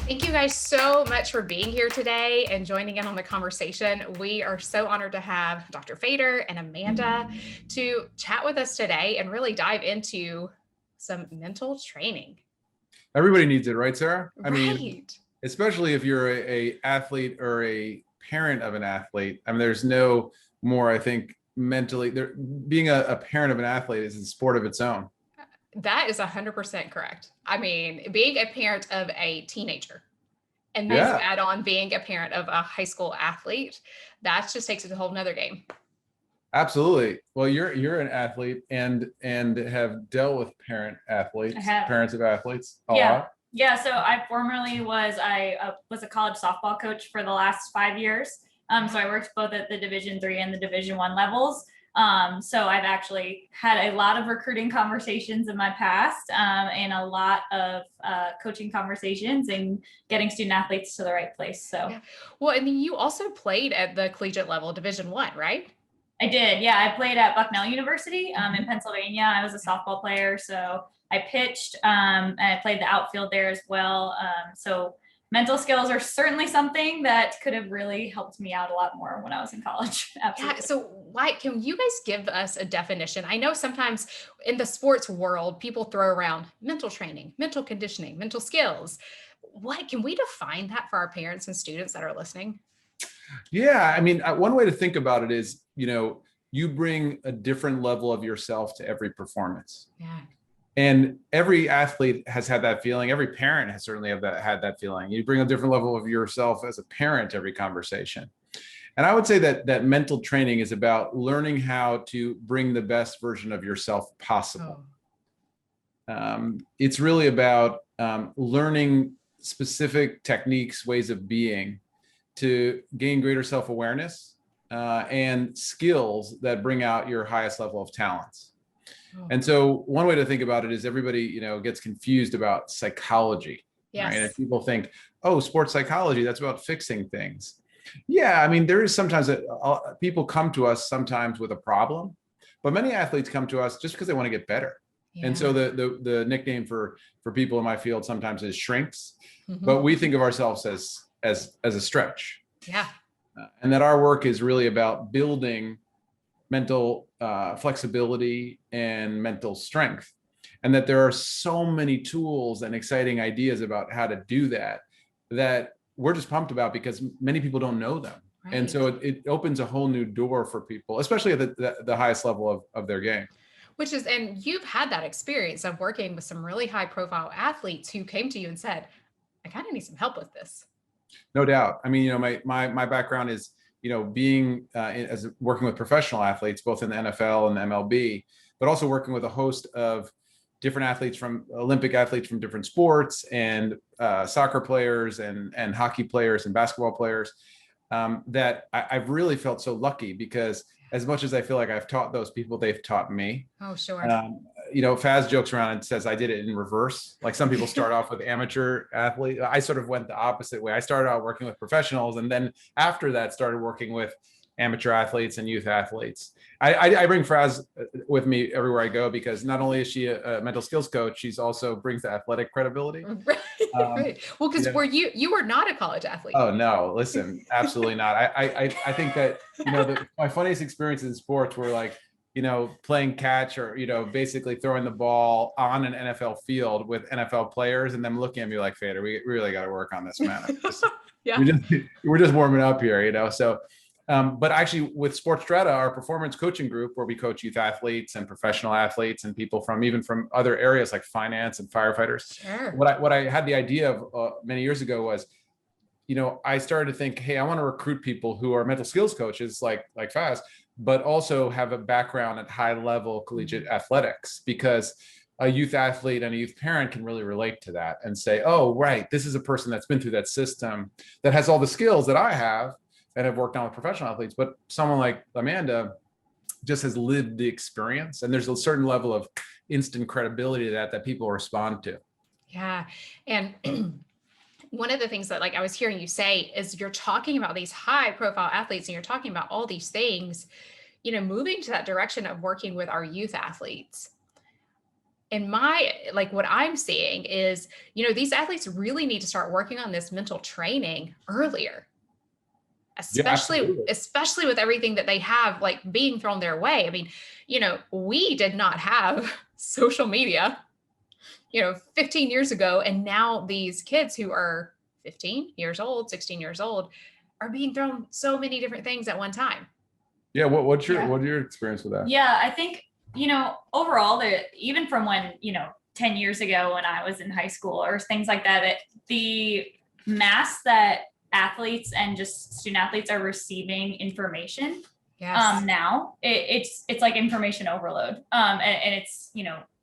Thank you guys so much for being here today and joining in on the conversation. We are so honored to have Dr. Fader and Amanda to chat with us today and really dive into some mental training. Everybody needs it, right, Sarah? I Right. mean, especially if you're a athlete or a parent of an athlete. I mean, there's no more, I think, mentally, being a parent of an athlete is a sport of its own. That is 100% correct. I mean, being a parent of a teenager and then you Yeah, add on being a parent of a high school athlete, that just takes it to a whole nother game. absolutely. Well, you're an athlete and have dealt with parents of athletes a lot. Yeah, so I formerly was a college softball coach for the last 5 years. So I worked both at the Division III and the Division I levels. So I've actually had a lot of recruiting conversations in my past, and a lot of coaching conversations and getting student athletes to the right place. So Yeah. Well, and you also played at the collegiate level, Division I, right? I did. Yeah, I played at Bucknell University in Pennsylvania. I was a softball player, so I pitched, and I played the outfield there as well. So mental skills are certainly something that could have really helped me out a lot more when I was in college. Absolutely. Yeah. So why can you guys give us a definition? I know sometimes in the sports world, people throw around mental training, mental conditioning, mental skills. What can we define that for our parents and students that are listening? Yeah, I mean, one way to think about it is, you bring a different level of yourself to every performance. Yeah. And every athlete has had that feeling. Every parent has certainly had that feeling. You bring a different level of yourself as a parent to every conversation. And I would say that mental training is about learning how to bring the best version of yourself possible. It's really about learning specific techniques, ways of being to gain greater self-awareness and skills that bring out your highest level of talents. And so one way to think about it is everybody, gets confused about psychology. Yes. Right? And people think, oh, sports psychology, that's about fixing things. Yeah, I mean, there is sometimes that people come to us sometimes with a problem, but many athletes come to us just because they want to get better. Yeah. And so the nickname for people in my field sometimes is shrinks, but we think of ourselves as a stretch. Yeah. And that our work is really about building mental flexibility and mental strength, and that there are so many tools and exciting ideas about how to do that we're just pumped about because many people don't know them. Right. And so it opens a whole new door for people, especially at the highest level of their game. And you've had that experience of working with some really high profile athletes who came to you and said, I kind of need some help with this. No doubt. I mean, my background is, being as working with professional athletes, both in the NFL and the MLB, but also working with a host of different athletes from Olympic athletes from different sports and soccer players and hockey players and basketball players, that I've really felt so lucky because as much as I feel like I've taught those people, they've taught me. Oh, sure. Faz jokes around and says I did it in reverse. Like some people start off with amateur athletes. I sort of went the opposite way. I started out working with professionals, and then after that started working with amateur athletes and youth athletes. I bring Faz with me everywhere I go because not only is she a mental skills coach, she's also brings the athletic credibility. Right. Right. Well, because you were not a college athlete. Oh no, listen, absolutely not. I think that my funniest experiences in sports were like playing catch or basically throwing the ball on an NFL field with NFL players and them looking at me like, Fader, we really got to work on this, man. Yeah. We're just warming up here, so. But actually with SportStrata, our performance coaching group, where we coach youth athletes and professional athletes and people even from other areas like finance and firefighters. Sure. What I had the idea of many years ago was, I started to think, hey, I want to recruit people who are mental skills coaches like Faz, but also have a background at high level collegiate athletics, because a youth athlete and a youth parent can really relate to that and say, oh, right, this is a person that's been through that system that has all the skills that I have and have worked on with professional athletes, but someone like Amanda just has lived the experience, and there's a certain level of instant credibility to that people respond to. Yeah. And one of the things that I was hearing you say is you're talking about these high profile athletes and you're talking about all these things, moving to that direction of working with our youth athletes. And what I'm seeing is, these athletes really need to start working on this mental training earlier, Yeah, absolutely. especially with everything that they have like being thrown their way. I mean, we did not have social media, 15 years ago. And now these kids who are 15 years old, 16 years old are being thrown so many different things at one time. Yeah. What's your experience with that? Yeah, I think, overall, even from when, 10 years ago when I was in high school or things like that, the mass that athletes and just student athletes are receiving information. Yes. Now it's like information overload. And it's,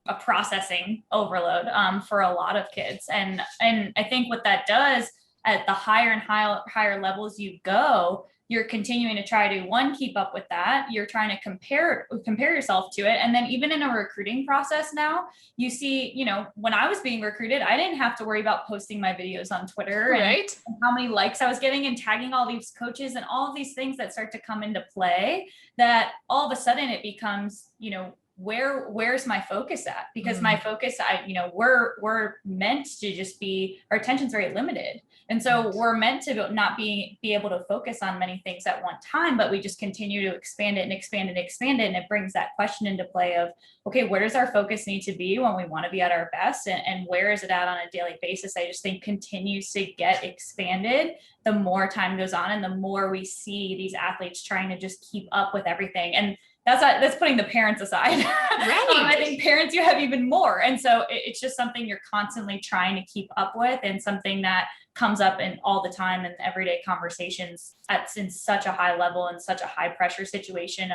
a processing overload for a lot of kids. And I think what that does at the higher and higher levels you go, you're continuing to try to keep up with that. You're trying to compare yourself to it. And then even in a recruiting process now, you see, when I was being recruited, I didn't have to worry about posting my videos on Twitter and how many likes I was getting and tagging all these coaches and all of these things that start to come into play, that all of a sudden it becomes, where's my focus at? Because my focus, we're meant to just be, our attention's very limited. And so we're meant to not be able to focus on many things at one time, but we just continue to expand it and expand it and expand it. And it brings that question into play of, okay, where does our focus need to be when we want to be at our best? And where is it at on a daily basis? I just think continues to get expanded the more time goes on and the more we see these athletes trying to just keep up with everything. And that's putting the parents aside. Right. I think parents, you have even more. And so it's just something you're constantly trying to keep up with, and something that comes up in all the time in everyday conversations in such a high level and such a high pressure situation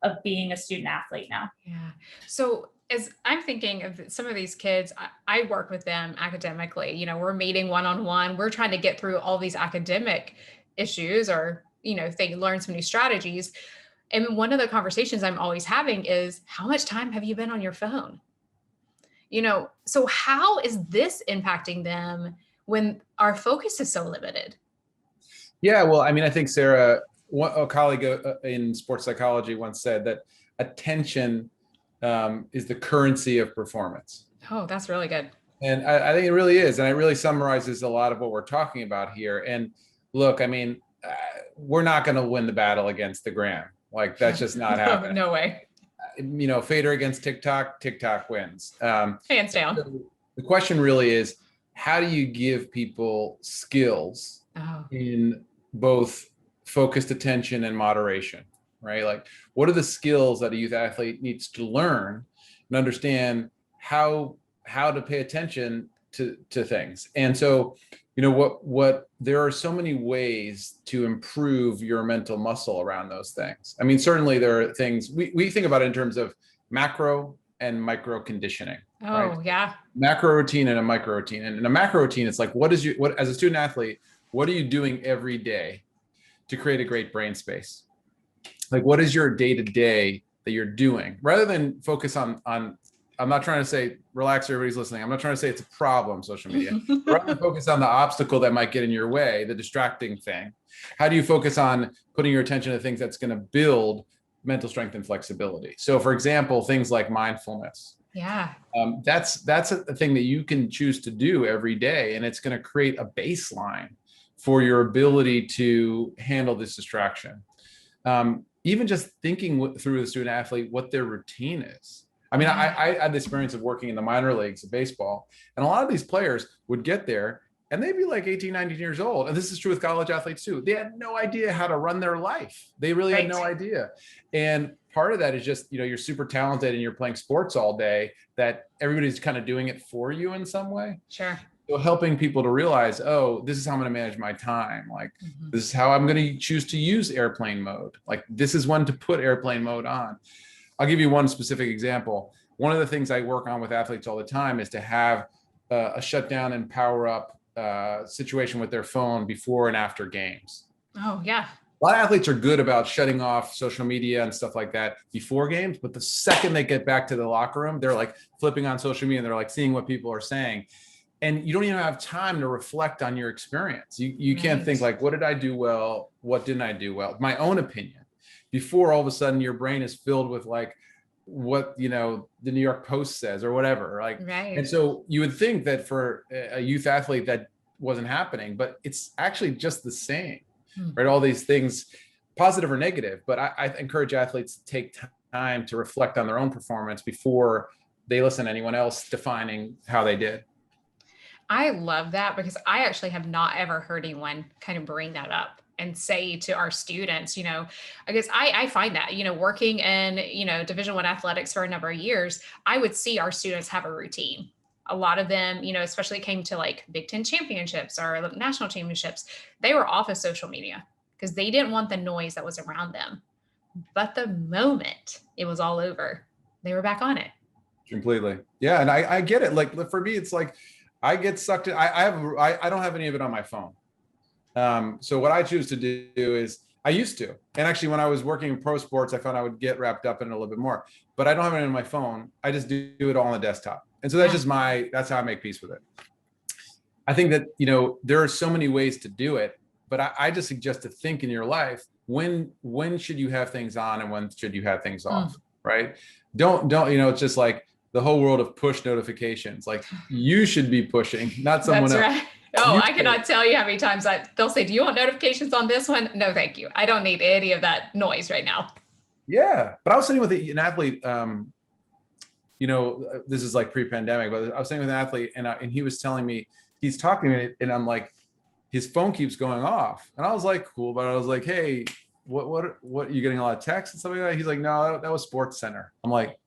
of being a student athlete now. Yeah. So as I'm thinking of some of these kids, I work with them academically, we're meeting one-on-one, we're trying to get through all these academic issues, or, they learn some new strategies. And one of the conversations I'm always having is, how much time have you been on your phone? So how is this impacting them when our focus is so limited? Yeah, well, I mean, I think Sarah, a colleague in sports psychology once said that attention is the currency of performance. Oh, that's really good. And I think it really is. And it really summarizes a lot of what we're talking about here. And look, I mean, we're not going to win the battle against the gram. Like, that's just not happening. No way. Fader against TikTok wins. Hands down. So the question really is, how do you give people skills in both focused attention and moderation, right? Like, what are the skills that a youth athlete needs to learn and understand how to pay attention to things? And so, what there are so many ways to improve your mental muscle around those things. I mean, certainly there are things we think about it in terms of macro and micro conditioning. Oh, right? Yeah. Macro routine and a micro routine. And in a macro routine, it's like, what as a student athlete, what are you doing every day to create a great brain space? Like, what is your day-to-day that you're doing, rather than focus on I'm not trying to say, relax, everybody's listening, I'm not trying to say it's a problem, social media. Rather than focus on the obstacle that might get in your way, the distracting thing. How do you focus on putting your attention to things that's going to build mental strength and flexibility? So, for example, things like mindfulness. Yeah. That's a thing that you can choose to do every day, and it's going to create a baseline for your ability to handle this distraction. Even just thinking through the student athlete what their routine is. I mean, I had the experience of working in the minor leagues of baseball, and a lot of these players would get there and they'd be like 18, 19 years old. And this is true with college athletes too. They had no idea how to run their life. They really had no idea. And part of that is just, you're super talented and you're playing sports all day, that everybody's kind of doing it for you in some way. Sure. So helping people to realize, oh, this is how I'm going to manage my time. Like, this is how I'm going to choose to use airplane mode. Like, this is when to put airplane mode on. I'll give you one specific example. One of the things I work on with athletes all the time is to have a shutdown and power up situation with their phone before and after games. Oh, yeah. A lot of athletes are good about shutting off social media and stuff like that before games, but the second they get back to the locker room, they're like flipping on social media and they're like seeing what people are saying. And you don't even have time to reflect on your experience. You can't think like, what did I do well? What didn't I do well? My own opinion. Before all of a sudden your brain is filled with like what, you know, the New York Post says or whatever. Like, Right. and so you would think that for a youth athlete that wasn't happening, but it's actually just the same, right? All these things, positive or negative, but I encourage athletes to take time to reflect on their own performance before they listen to anyone else defining how they did. I love that, because I actually have not ever heard anyone kind of bring that up and say to our students, you know, I guess I find that, you know, working in, you know, Division I athletics for a number of years, I would see our students have a routine. A lot of them, you know, especially came to like Big Ten championships or national championships, they were off of social media because they didn't want the noise that was around them. But the moment it was all over, they were back on it. Completely. Yeah. And I get it. Like for me, it's like, I get sucked in. I don't have any of it on my phone. So what I choose to do is, I used to, and actually when I was working in pro sports, I found I would get wrapped up in it a little bit more, but I don't have it on my phone. I just do it all on the desktop. And so that's just that's how I make peace with it. I think that, you know, there are so many ways to do it, but I just suggest to think in your life, when should you have things on and when should you have things off, right? Don't, you know, it's just like the whole world of push notifications. Like you should be pushing, not someone else. Right. Oh, I cannot tell you how many times they'll say, do you want notifications on this one? No, thank you. I don't need any of that noise right now. Yeah. But I was sitting with an athlete, you know, this is like pre-pandemic, but I was sitting with an athlete and he was telling me, he's talking to me and I'm like, his phone keeps going off. And I was like, cool. But I was like, hey, what, you getting a lot of texts and stuff like that? He's like, no, that was Sports Center. I'm like,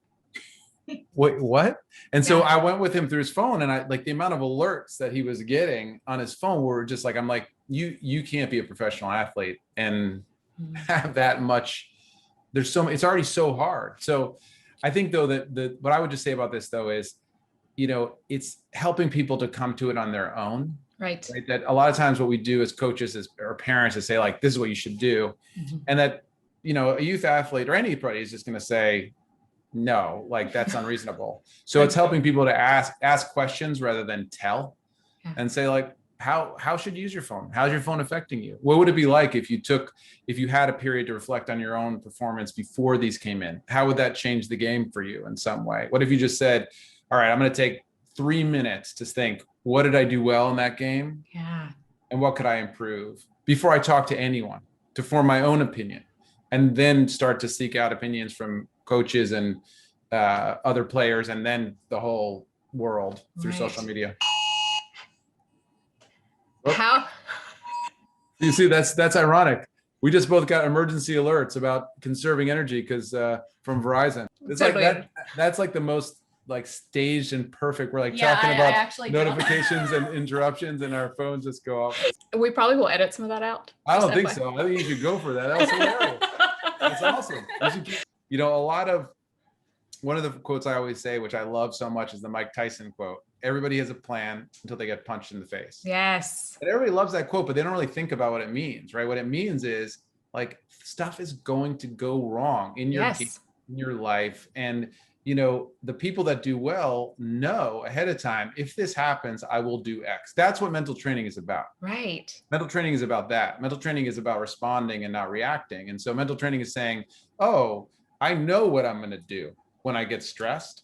wait, what? And so I went with him through his phone, and I like the amount of alerts that he was getting on his phone were just like, I'm like, you can't be a professional athlete and have that much. There's so, it's already so hard. So I think though that what I would just say about this though is, you know, it's helping people to come to it on their own. Right. That a lot of times what we do as coaches or parents is say like, this is what you should do. And that, you know, a youth athlete or anybody is just going to say, no, like that's unreasonable. So it's helping people to ask questions rather than tell, and say like, how should you use your phone? How's your phone affecting you? What would it be like if you had a period to reflect on your own performance before these came in? How would that change the game for you in some way? What if you just said, all right, I'm going to take 3 minutes to think, what did I do well in that game? Yeah. And what could I improve before I talk to anyone, to form my own opinion, and then start to seek out opinions from coaches and other players, and then the whole world through social media. How? You see, that's ironic. We just both got emergency alerts about conserving energy because from Verizon. It's totally. Like that. That's like the most like staged and perfect. We're like talking about notifications and interruptions, and our phones just go off. We probably will edit some of that out. I don't think so. I think you should go for that. That was hilarious. That's awesome. You know, one of the quotes I always say, which I love so much, is the Mike Tyson quote. Everybody has a plan until they get punched in the face. Yes. And everybody loves that quote, but they don't really think about what it means, right? What it means is like stuff is going to go wrong in your in your life. And, you know, the people that do well know ahead of time, if this happens, I will do X. That's what mental training is about. Right. Mental training is about that. Mental training is about responding and not reacting. And so mental training is saying, oh, I know what I'm going to do when I get stressed.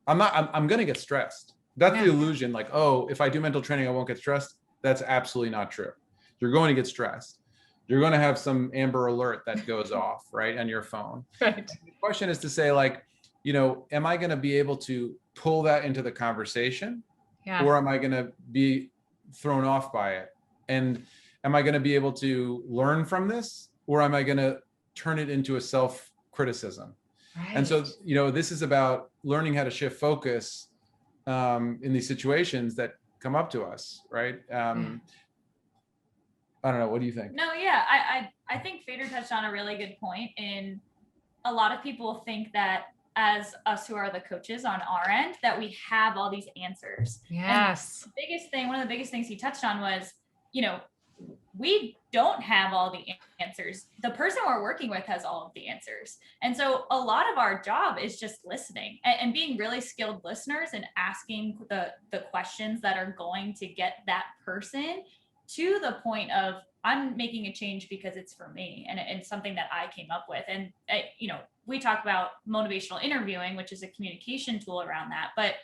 I'm going to get stressed. That's the illusion. Like, oh, if I do mental training, I won't get stressed. That's absolutely not true. You're going to get stressed. You're going to have some Amber Alert that goes off, right, on your phone. Right. The question is to say, like, you know, am I going to be able to pull that into the conversation, or am I going to be thrown off by it? And am I going to be able to learn from this, or am I going to turn it into a self-criticism? Right. And so, you know, this is about learning how to shift focus in these situations that come up to us, right? I don't know. What do you think? No, yeah, I think Fader touched on a really good point. In a lot of people think that as us who are the coaches on our end, that we have all these answers. Yes. And one of the biggest things he touched on was, you know, we don't have all the answers. The person we're working with has all of the answers. And so a lot of our job is just listening and being really skilled listeners and asking the questions that are going to get that person to the point of I'm making a change because it's for me and something that I came up with. And, we talk about motivational interviewing, which is a communication tool around that. But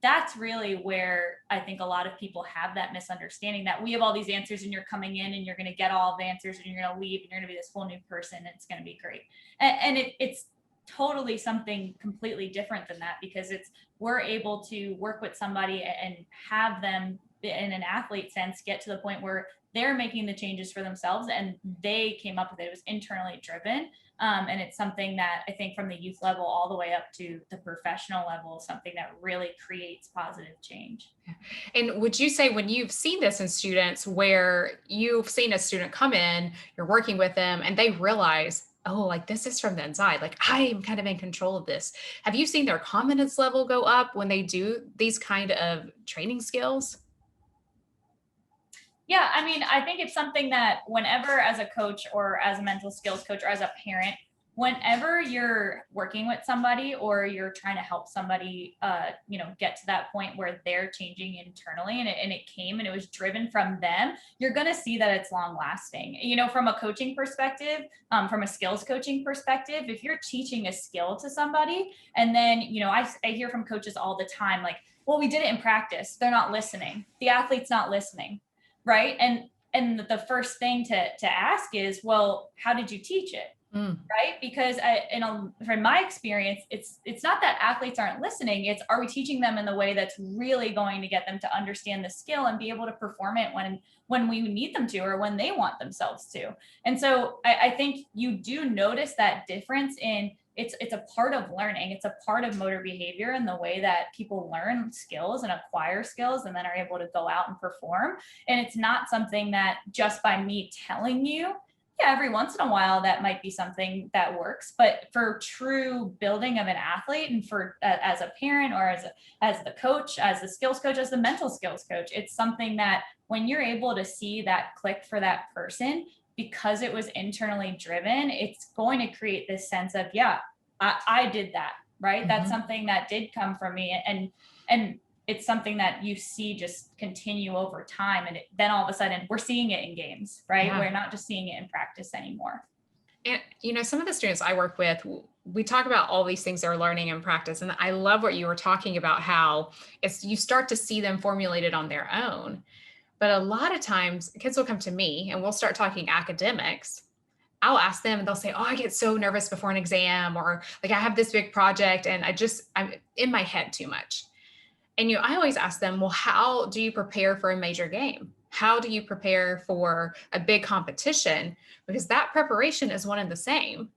that's really where I think a lot of people have that misunderstanding that we have all these answers and you're coming in and you're going to get all the answers and you're going to leave and you're going to be this whole new person and it's going to be great. And it's totally something completely different than that, because we're able to work with somebody and have them in an athlete sense get to the point where they're making the changes for themselves and they came up with it. It was internally driven. And it's something that I think from the youth level all the way up to the professional level, something that really creates positive change. And would you say when you've seen this in students, where you've seen a student come in, you're working with them and they realize, oh, like this is from the inside, like I am kind of in control of this. Have you seen their confidence level go up when they do these kind of training skills? Yeah, I mean, I think it's something that whenever as a coach or as a mental skills coach or as a parent, whenever you're working with somebody or you're trying to help somebody, get to that point where they're changing internally and it came and it was driven from them, you're going to see that it's long lasting. From a coaching perspective, from a skills coaching perspective, if you're teaching a skill to somebody and then, I hear from coaches all the time, like, well, we did it in practice. They're not listening. The athlete's not listening. Right. And the first thing to ask is, well, how did you teach it? Right. Because from my experience, it's not that athletes aren't listening. It's, are we teaching them in the way that's really going to get them to understand the skill and be able to perform it when we need them to, or when they want themselves to. And so I think you do notice that difference in it's a part of learning. It's a part of motor behavior and the way that people learn skills and acquire skills and then are able to go out and perform. And it's not something that just by me telling you, yeah, every once in a while that might be something that works, but for true building of an athlete and for as a parent or as the coach, as the skills coach, as the mental skills coach, it's something that when you're able to see that click for that person, because it was internally driven, it's going to create this sense of, yeah, I did that, right? Mm-hmm. That's something that did come from me. And it's something that you see just continue over time. And then all of a sudden we're seeing it in games, right? Yeah. We're not just seeing it in practice anymore. And, some of the students I work with, we talk about all these things they're learning in practice. And I love what you were talking about, how you start to see them formulated on their own. But a lot of times kids will come to me and we'll start talking academics. I'll ask them and they'll say, oh, I get so nervous before an exam, or like I have this big project and I'm in my head too much. And I always ask them, well, how do you prepare for a major game? How do you prepare for a big competition? Because that preparation is one and the same.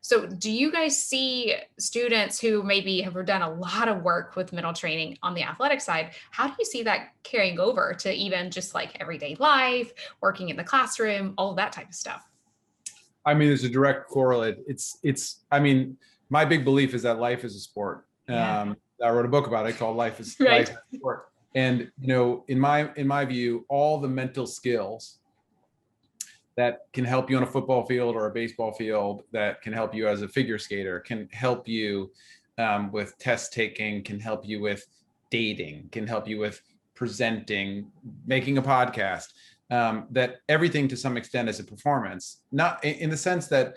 So do you guys see students who maybe have done a lot of work with mental training on the athletic side? How do you see that carrying over to even just like everyday life, working in the classroom, all of that type of stuff? I mean, there's a direct correlate. My big belief is that life is a sport. Yeah. I wrote a book about it called Life is Life is a Sport. And, in my view, all the mental skills that can help you on a football field or a baseball field, that can help you as a figure skater, can help you with test taking, can help you with dating, can help you with presenting, making a podcast, that everything to some extent is a performance, not in the sense that,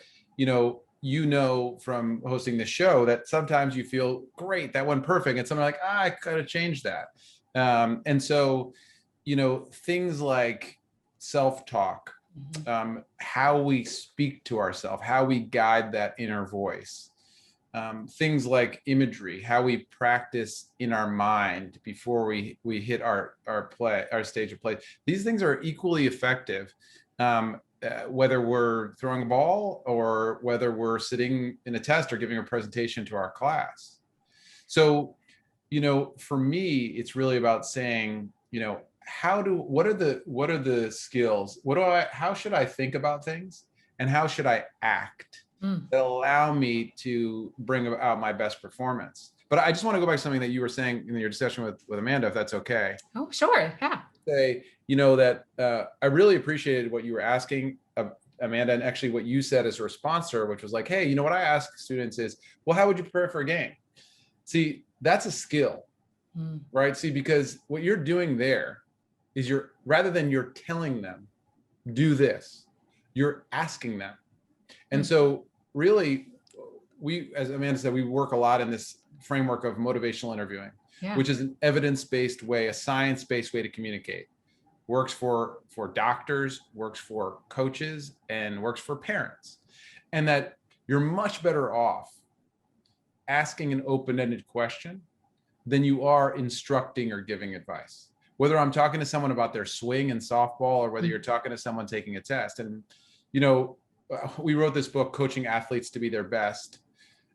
from hosting the show that sometimes you feel great, that went perfect. And someone like, I could have changed that. And so, things like self-talk, how we speak to ourselves, how we guide that inner voice, things like imagery, how we practice in our mind before we hit our stage of play. These things are equally effective, whether we're throwing a ball or whether we're sitting in a test or giving a presentation to our class. So, for me, it's really about saying, what are the skills? How should I think about things, and how should I act that allow me to bring out my best performance? But I just want to go back to something that you were saying in your discussion with Amanda, if that's okay. Oh, sure. Yeah. Say, that I really appreciated what you were asking, Amanda, and actually what you said as a response to her, which was like, hey, what I ask students is, well, how would you prepare for a game? See, that's a skill, right? See, because what you're doing there is rather than you're telling them, do this, you're asking them. And so really, we, as Amanda said, we work a lot in this framework of motivational interviewing, which is an evidence-based way, a science-based way to communicate. Works for doctors, works for coaches, and works for parents. And that you're much better off asking an open-ended question than you are instructing or giving advice. Whether I'm talking to someone about their swing in softball or whether you're talking to someone taking a test. And, you know, we wrote this book, Coaching Athletes to Be Their Best,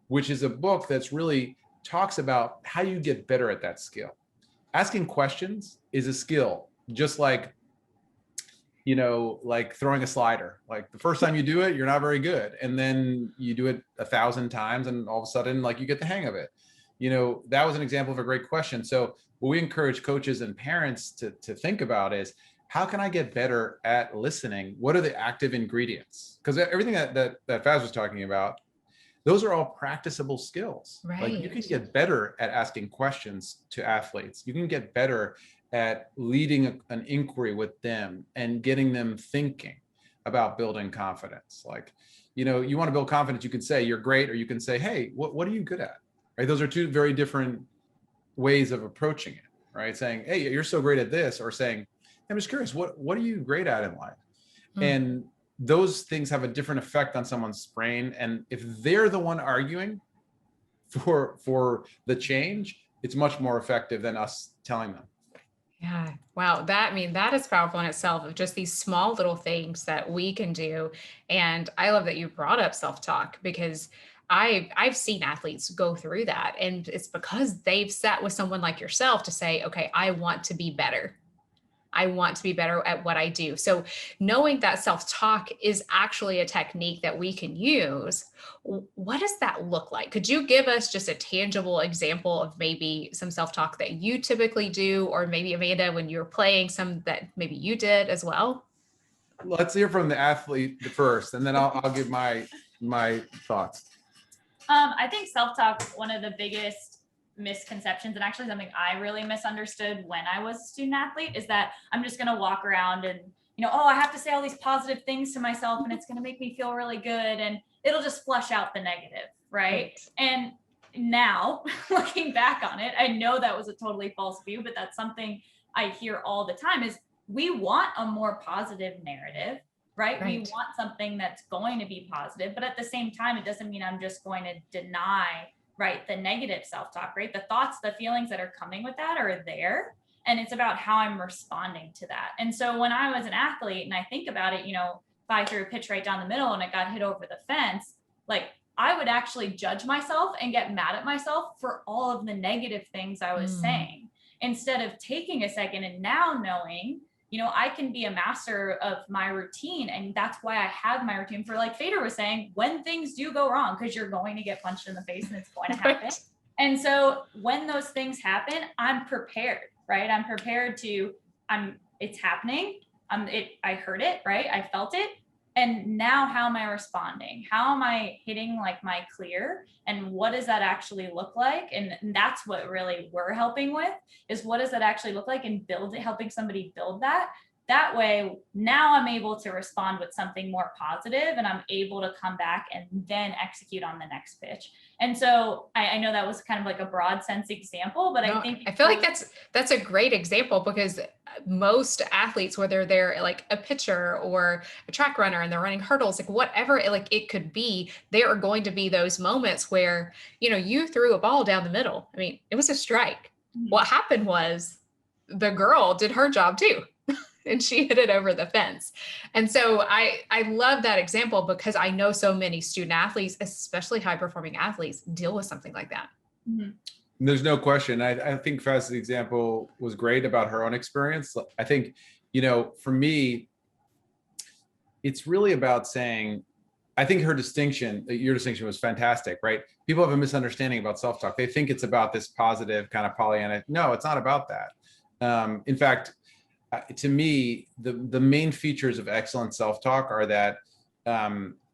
which is a book that's really talks about how you get better at that skill. Asking questions is a skill, just like, you know, like throwing a slider. Like the first time you do it, you're not very good. And then you do it 1,000 times and all of a sudden, like you get the hang of it. You know, that was an example of a great question. So what we encourage coaches and parents to think about is, how can I get better at listening? What are the active ingredients? Because everything that Faz was talking about, those are all practicable skills. Right. Like you can get better at asking questions to athletes. You can get better at leading an inquiry with them and getting them thinking about building confidence. Like, you know, you want to build confidence, you can say you're great, or you can say, hey, what are you good at? Right? Those are two very different ways of approaching it, right? Saying, hey, you're so great at this, or saying, I'm just curious, what are you great at in life? And those things have a different effect on someone's brain. And if they're the one arguing for the change, it's much more effective than us telling them. Yeah. Wow. That is powerful in itself, of just these small little things that we can do. And I love that you brought up self-talk, because I've seen athletes go through that. And it's because they've sat with someone like yourself to say, okay, I want to be better. I want to be better at what I do. So knowing that self-talk is actually a technique that we can use, what does that look like? Could you give us just a tangible example of maybe some self-talk that you typically do, or maybe Amanda, when you're playing, some that maybe you did as well? Let's hear from the athlete first, and then I'll give my thoughts. I think self-talk, one of the biggest misconceptions, and actually something I really misunderstood when I was a student athlete, is that I'm just going to walk around and, you know, oh, I have to say all these positive things to myself and it's going to make me feel really good and it'll just flush out the negative, right? And now looking back on it, I know that was a totally false view, but that's something I hear all the time, is we want a more positive narrative, right? We want something that's going to be positive, but at the same time, it doesn't mean I'm just going to deny, right, the negative self-talk, right? The thoughts, the feelings that are coming with that are there. And it's about how I'm responding to that. And so when I was an athlete and I think about it, you know, if I threw a pitch right down the middle and it got hit over the fence, like I would actually judge myself and get mad at myself for all of the negative things I was saying, instead of taking a second and now knowing, you know, I can be a master of my routine. And that's why I have my routine for, like Fader was saying, when things do go wrong, because you're going to get punched in the face and it's going to happen. And so when those things happen, I'm prepared, right? I'm prepared to, it's happening. I heard it, right? I felt it. And now how am I responding? How am I hitting like my clear? And what does that actually look like? And that's what really we're helping with, is what does that actually look like, and helping somebody build that. That way, now I'm able to respond with something more positive, and I'm able to come back and then execute on the next pitch. And so I know that was kind of like a broad sense example, but I think I feel like that's a great example, because most athletes, whether they're like a pitcher or a track runner and they're running hurdles, like whatever it could be, there are going to be those moments where, you know, you threw a ball down the middle. I mean, it was a strike. What happened was the girl did her job too. And she hit it over the fence. And so I love that example, because I know so many student athletes, especially high performing athletes, deal with something like that. There's no question. I think Faz's example was great about her own experience. I think, you know, for me, it's really about saying, I think your distinction was fantastic, right? People have a misunderstanding about self-talk. They think it's about this positive kind of Pollyanna. No, it's not about that. In fact, to me, the main features of excellent self-talk are that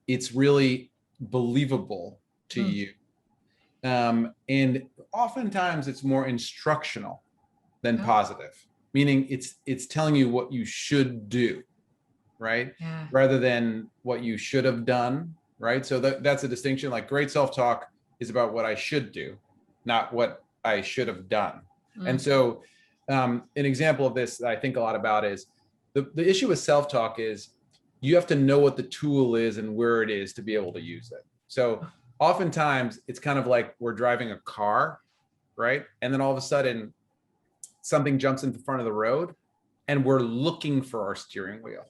it's really believable to you. And oftentimes it's more instructional than positive. meaning it's telling you what you should do, right? Yeah. Rather than what you should have done, right? So that's a distinction. Like great self-talk is about what I should do, not what I should have done. And so an example of this that I think a lot about is the issue with self-talk is you have to know what the tool is and where it is to be able to use it. So oftentimes it's kind of like we're driving a car, right? And then all of a sudden something jumps in the front of the road and we're looking for our steering wheel.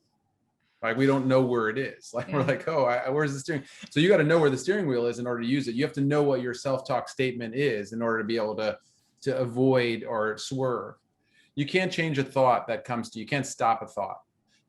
Like we don't know where it is. Like we're like, oh, where's the steering? So you got to know where the steering wheel is in order to use it. You have to know what your self-talk statement is in order to be able to avoid or swerve. You can't change a thought that comes to you. You can't stop a thought,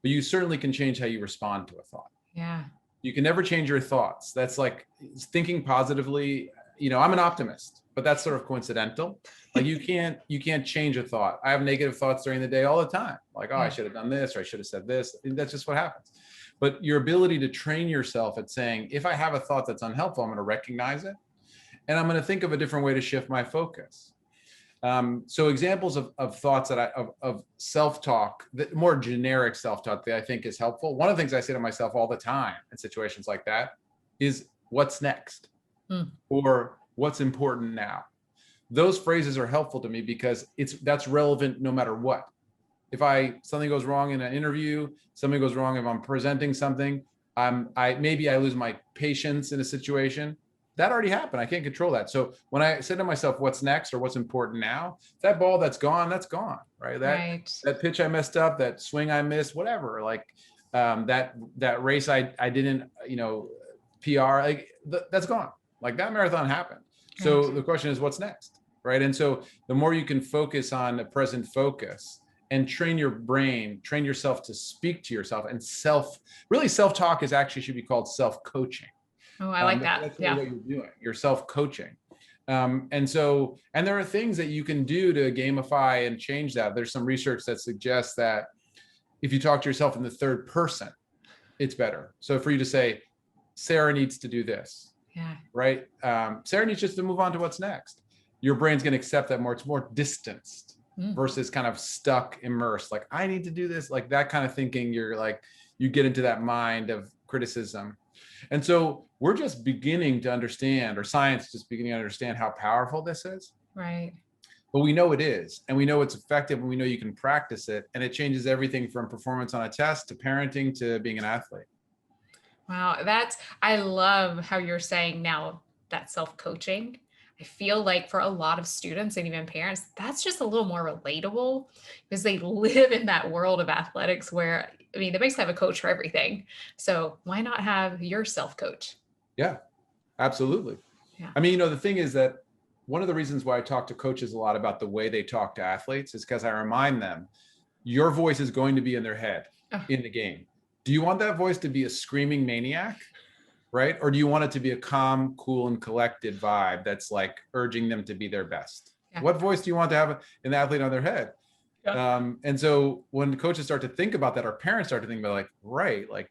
but you certainly can change how you respond to a thought. Yeah. You can never change your thoughts. That's like thinking positively. You know, I'm an optimist, but that's sort of coincidental. Like you can't change a thought. I have negative thoughts during the day all the time. Like, oh, I should have done this, or I should have said this. That's just what happens. But your ability to train yourself at saying, if I have a thought that's unhelpful, I'm going to recognize it. And I'm going to think of a different way to shift my focus. So examples of thoughts that of self-talk, that more generic self-talk that I think is helpful. One of the things I say to myself all the time in situations like that is, what's next? Or what's important now? Those phrases are helpful to me because that's relevant no matter what. If something goes wrong in an interview, something goes wrong if I'm presenting something, maybe I lose my patience in a situation. That already happened. I can't control that. So when I say to myself, what's next or what's important now, that ball that's gone, right? That pitch I messed up, that swing I missed, whatever, like that race I didn't, PR, like that's gone. Like that marathon happened. So the question is, what's next? Right. And so the more you can focus on the present focus and train your brain, train yourself to speak to yourself, and self-talk is actually should be called self-coaching. Oh, I like that. That's really what you're doing. You're self-coaching. And there are things that you can do to gamify and change that. There's some research that suggests that if you talk to yourself in the third person, it's better. So for you to say, Sarah needs to do this. Yeah. Right. Sarah needs just to move on to what's next. Your brain's going to accept that more. It's more distanced versus kind of stuck, immersed. Like, I need to do this, like that kind of thinking. You get into that mind of criticism. And so we're just beginning to understand, or science is just beginning to understand how powerful this is. Right. But we know it is, and we know it's effective, and we know you can practice it. And it changes everything from performance on a test to parenting to being an athlete. Wow. I love how you're saying now that self-coaching. I feel like for a lot of students and even parents, that's just a little more relatable because they live in that world of athletics where, they basically have a coach for everything. So why not have your self-coach? Yeah, absolutely. Yeah. The thing is that one of the reasons why I talk to coaches a lot about the way they talk to athletes is because I remind them, your voice is going to be in their head in the game. Do you want that voice to be a screaming maniac, right? Or do you want it to be a calm, cool, and collected vibe that's like urging them to be their best? Yeah. What voice do you want to have an athlete on their head? Yeah. And so when coaches start to think about that, or parents start to think about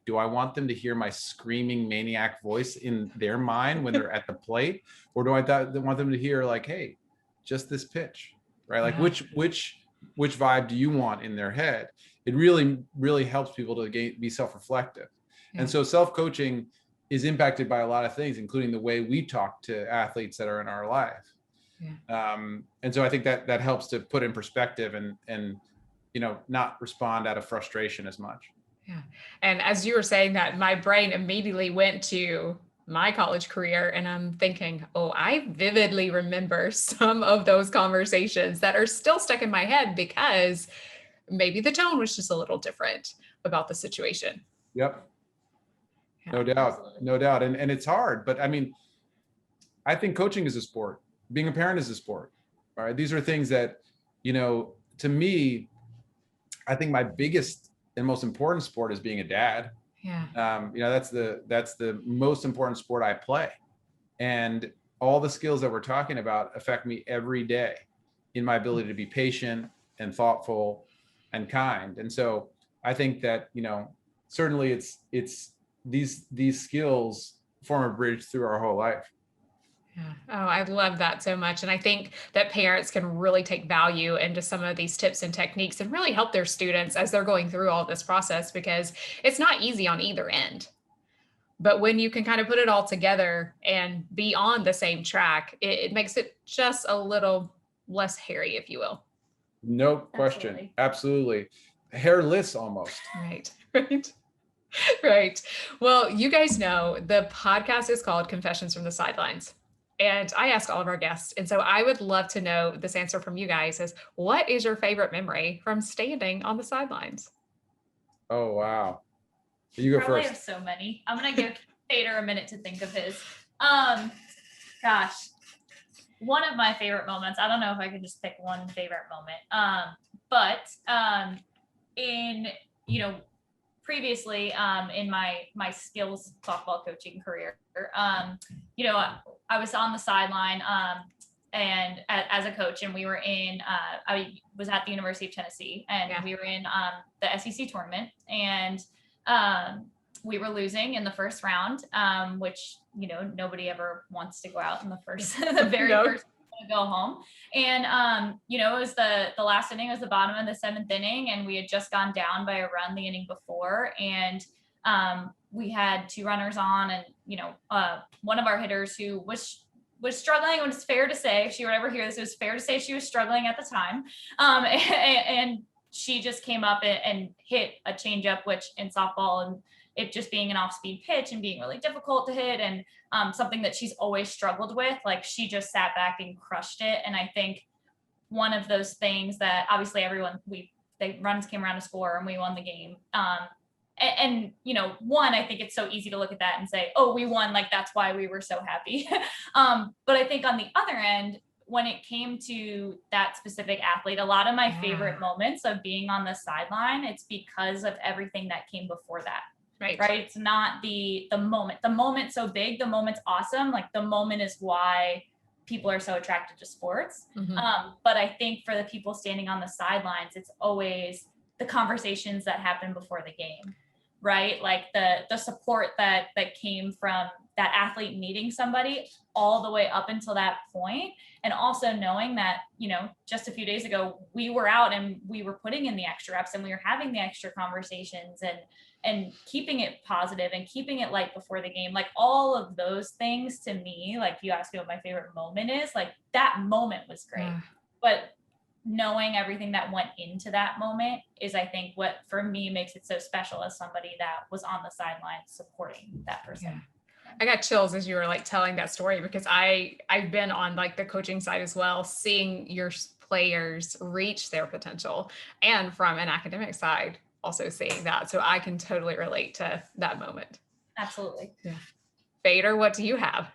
do I want them to hear my screaming maniac voice in their mind when they're at the plate? Or do I want them to hear like, hey, just this pitch, right? Like which vibe do you want in their head? It really, really helps people to be self-reflective. Yeah. And so self-coaching is impacted by a lot of things, including the way we talk to athletes that are in our life. Yeah. And so I think that helps to put in perspective and not respond out of frustration as much. Yeah. And as you were saying that, my brain immediately went to my college career, and I'm thinking, I vividly remember some of those conversations that are still stuck in my head because maybe the tone was just a little different about the situation. Yep. Yeah, no doubt. And it's hard, but I think coaching is a sport. Being a parent is a sport. All right. These are things that, to me, I think my biggest and most important sport is being a dad. Yeah. That's the most important sport I play. And all the skills that we're talking about affect me every day in my ability to be patient and thoughtful and kind. And so I think that, certainly it's these skills form a bridge through our whole life. Yeah. Oh, I love that so much. And I think that parents can really take value into some of these tips and techniques and really help their students as they're going through all this process, because it's not easy on either end. But when you can kind of put it all together and be on the same track, it makes it just a little less hairy, if you will. No question. Absolutely. Hairless almost. Right. Right. Right. Well, you guys know the podcast is called Confessions from the Sidelines. And I ask all of our guests. And so I would love to know this answer from you guys is, what is your favorite memory from standing on the sidelines? Oh, wow. You go Probably first. have so many. I'm going to give Fader a minute to think of his. Gosh, one of my favorite moments, I don't know if I could just pick one favorite moment. But in, previously in my skills softball coaching career, I was on the sideline and as a coach, and we were in I was at the University of Tennessee, and we were in the SEC tournament, and we were losing in the first round, which nobody ever wants to go out in the first the very first to go home. And it was the last inning, it was the bottom of the 7th inning, and we had just gone down by a run the inning before, and we had 2 runners on, and one of our hitters who was struggling. It was fair to say, if she would ever hear this, it was fair to say she was struggling at the time, and she just came up and hit a changeup, which in softball, and it just being an off-speed pitch and being really difficult to hit, and something that she's always struggled with, like she just sat back and crushed it. And I think one of those things that obviously the runs came around to score, and we won the game. One, I think it's so easy to look at that and say, oh, we won, like that's why we were so happy. But I think on the other end, when it came to that specific athlete, a lot of my favorite moments of being on the sideline, it's because of everything that came before that. Right. It's not the moment. The moment's so big. The moment's awesome. Like the moment is why people are so attracted to sports. Mm-hmm. But I think for the people standing on the sidelines, it's always the conversations that happen before the game, right? Like the support that came from that athlete meeting somebody all the way up until that point. And also knowing that, just a few days ago, we were out and we were putting in the extra reps, and we were having the extra conversations, and keeping it positive and keeping it light before the game. Like all of those things, to me, like you asked me what my favorite moment is, like that moment was great. But knowing everything that went into that moment is, I think, what for me makes it so special as somebody that was on the sidelines supporting that person. Yeah. I got chills as you were like telling that story, because I've been on like the coaching side as well, seeing your players reach their potential, and from an academic side also seeing that. So I can totally relate to that moment. Absolutely. Yeah. Fader, what do you have?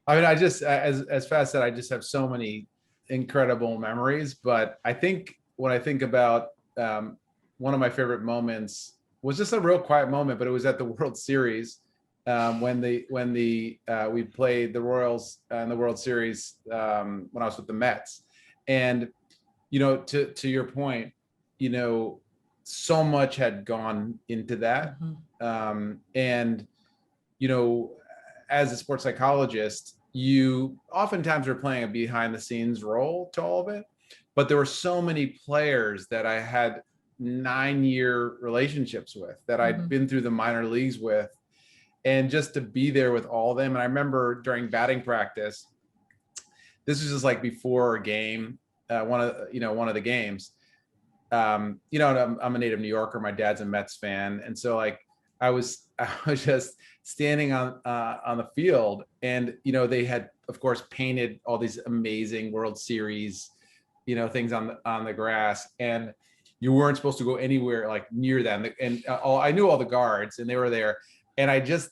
I mean, I just, as Faz said, I just have so many incredible memories. But I think when I think about one of my favorite moments was just a real quiet moment, but it was at the World Series when we played the Royals in the World Series when I was with the Mets. And to your point, so much had gone into that. Mm-hmm. And as a sports psychologist, you oftentimes are playing a behind the scenes role to all of it, but there were so many players that I had 9-year relationships with, that I'd mm-hmm. been through the minor leagues with, and just to be there with all of them. And I remember during batting practice, this was just like before a game, one of the games, I'm a native New Yorker. My dad's a Mets fan. And so like, I was just standing on the field, and, they had, of course, painted all these amazing World Series, things on the grass, and you weren't supposed to go anywhere like near them. And I knew all the guards, and they were there. And I just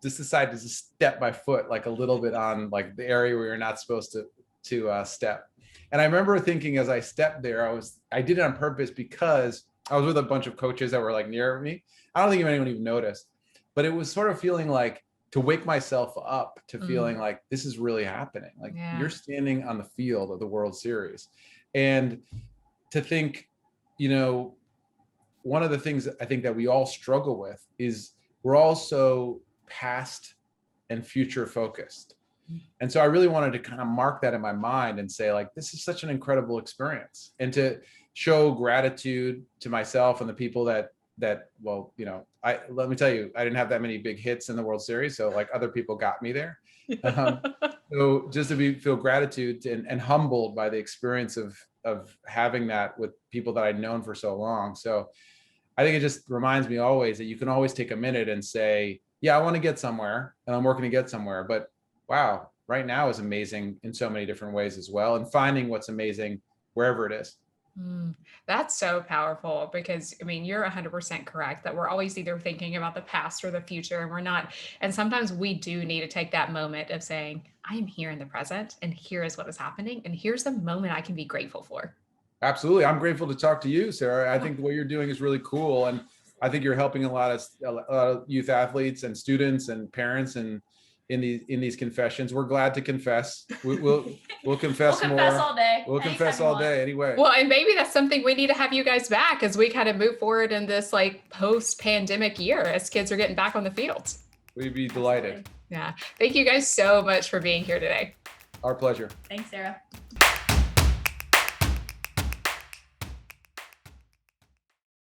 decided to step my foot like a little bit on like the area where you're not supposed to step. And I remember thinking as I stepped there, I did it on purpose, because I was with a bunch of coaches that were like near me. I don't think anyone even noticed, but it was sort of feeling like to wake myself up to feeling like this is really happening. Like you're standing on the field of the World Series. And to think, one of the things I think that we all struggle with is we're all so past and future focused. And so I really wanted to kind of mark that in my mind and say, like, this is such an incredible experience, and to show gratitude to myself and the people that, well, you know, let me tell you, I didn't have that many big hits in the World Series. So like other people got me there. So just to feel gratitude and humbled by the experience of having that with people that I'd known for so long. So I think it just reminds me always that you can always take a minute and say, yeah, I want to get somewhere and I'm working to get somewhere, but wow, right now is amazing in so many different ways as well. And finding what's amazing wherever it is. That's so powerful, because I mean, you're 100% correct that we're always either thinking about the past or the future, and we're not. And sometimes we do need to take that moment of saying, I am here in the present, and here is what is happening, and here's the moment I can be grateful for. Absolutely. I'm grateful to talk to you, Sarah. I think what you're doing is really cool. And I think you're helping a lot of youth athletes and students and parents, and in these confessions. We're glad to confess. We'll confess more. We'll confess all day. We'll confess all day anyway. Well, and maybe that's something we need to have you guys back as we kind of move forward in this like post-pandemic year as kids are getting back on the fields. We'd be delighted. Yeah. Thank you guys so much for being here today. Our pleasure. Thanks, Sarah.